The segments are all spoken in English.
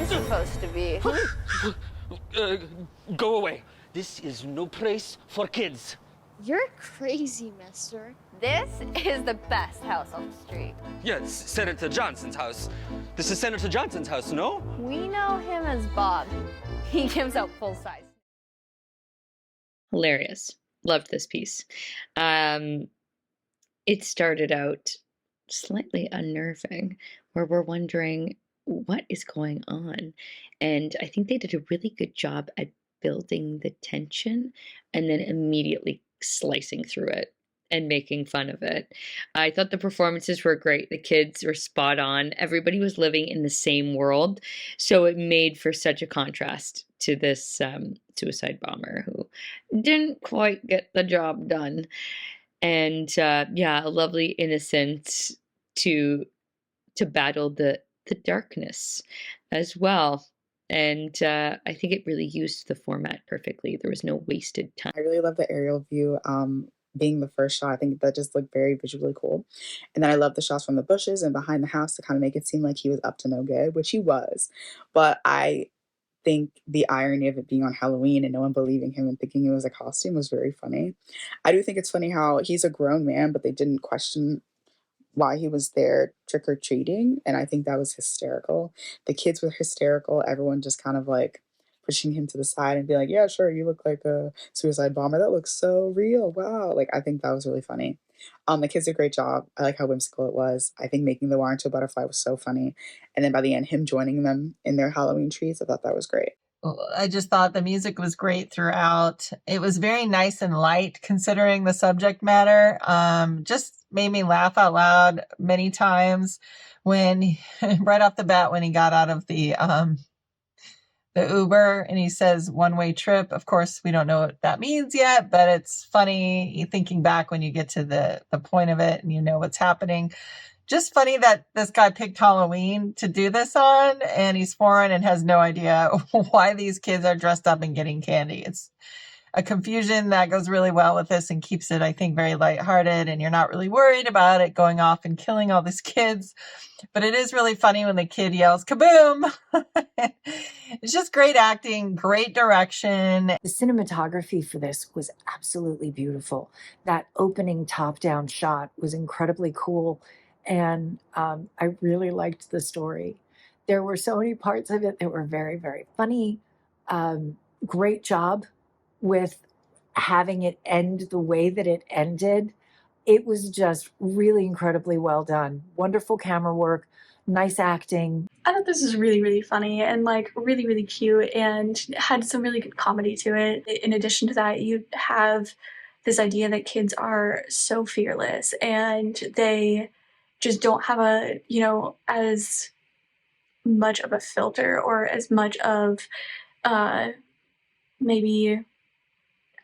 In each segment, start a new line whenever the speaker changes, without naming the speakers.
Dayne supposed to be?
Go away. This is no place for kids.
You're crazy, mister.
This is the best house on the street.
Yeah, it's Senator Johnson's house. This is Senator Johnson's house, no?
We know him as Bob. He gives out full size.
Hilarious. Loved this piece. It started out slightly unnerving, where we're wondering what is going on. And I think they did a really good job at building the tension and then immediately slicing through it and making fun of it. I thought the performances were great. The kids were spot on. Everybody was living in the same world. So it made for such a contrast to this suicide bomber who didn't quite get the job done. And yeah, a lovely innocence to battle the darkness as well. And I think it really used the format perfectly. There was no wasted time.
I really love the aerial view being the first shot. I think that just looked very visually cool. And then I love the shots from the bushes and behind the house to kind of make it seem like he was up to no good, which he was. But I think the irony of it being on Halloween and no one believing him and thinking it was a costume was very funny. I do think it's funny how he's a grown man, but they didn't question why he was there trick-or-treating, and I think that was hysterical. The kids were hysterical. Everyone just kind of like pushing him to the side and being like, yeah, sure, you look like a suicide bomber. That looks so real. Wow. Like, I think that was really funny. The kids did a great job. I like how whimsical it was. I think making the wire into a butterfly was so funny. And then by the end, him joining them in their Halloween trees, I thought that was great.
I just thought the music was great throughout. It was very nice and light considering the subject matter. Just made me laugh out loud many times when, right off the bat, when he got out of the Uber and he says one-way trip. Of course, we don't know what that means yet, but it's funny thinking back when you get to the point of it and you know what's happening. Just funny that this guy picked Halloween to do this on, and he's foreign and has no idea why these kids are dressed up and getting candy. It's a confusion that goes really well with this and keeps it, I think, very lighthearted, and you're not really worried about it going off and killing all these kids. But it is really funny when the kid yells, kaboom! It's just great acting, great direction.
The cinematography for this was absolutely beautiful. That opening top-down shot was incredibly cool. And I really liked the story. There were so many parts of it that were very, very funny. Great job with having it end the way that it ended. It was just really incredibly well done. Wonderful camera work, nice acting.
I thought this was really, really funny and like really, really cute and had some really good comedy to it. In addition to that, you have this idea that kids are so fearless and they just don't have as much of a filter or as much of maybe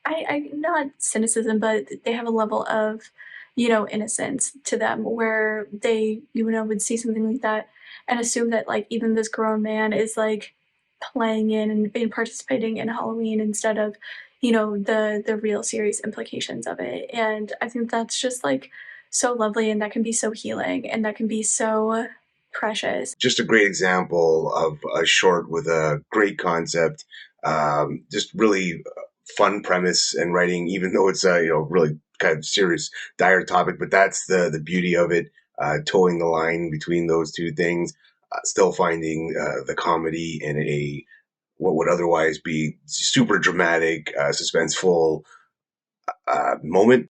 I not cynicism, but they have a level of innocence to them where they would see something like that and assume that like even this grown man is like playing in and participating in Halloween instead of the real serious implications of it. And I think that's just like so lovely, and that can be so healing, and that can be so precious.
Just a great example of a short with a great concept, just really fun premise and writing, even though it's a really kind of serious, dire topic. But that's the beauty of it, towing the line between those two things, still finding the comedy in a what would otherwise be super dramatic, suspenseful moment.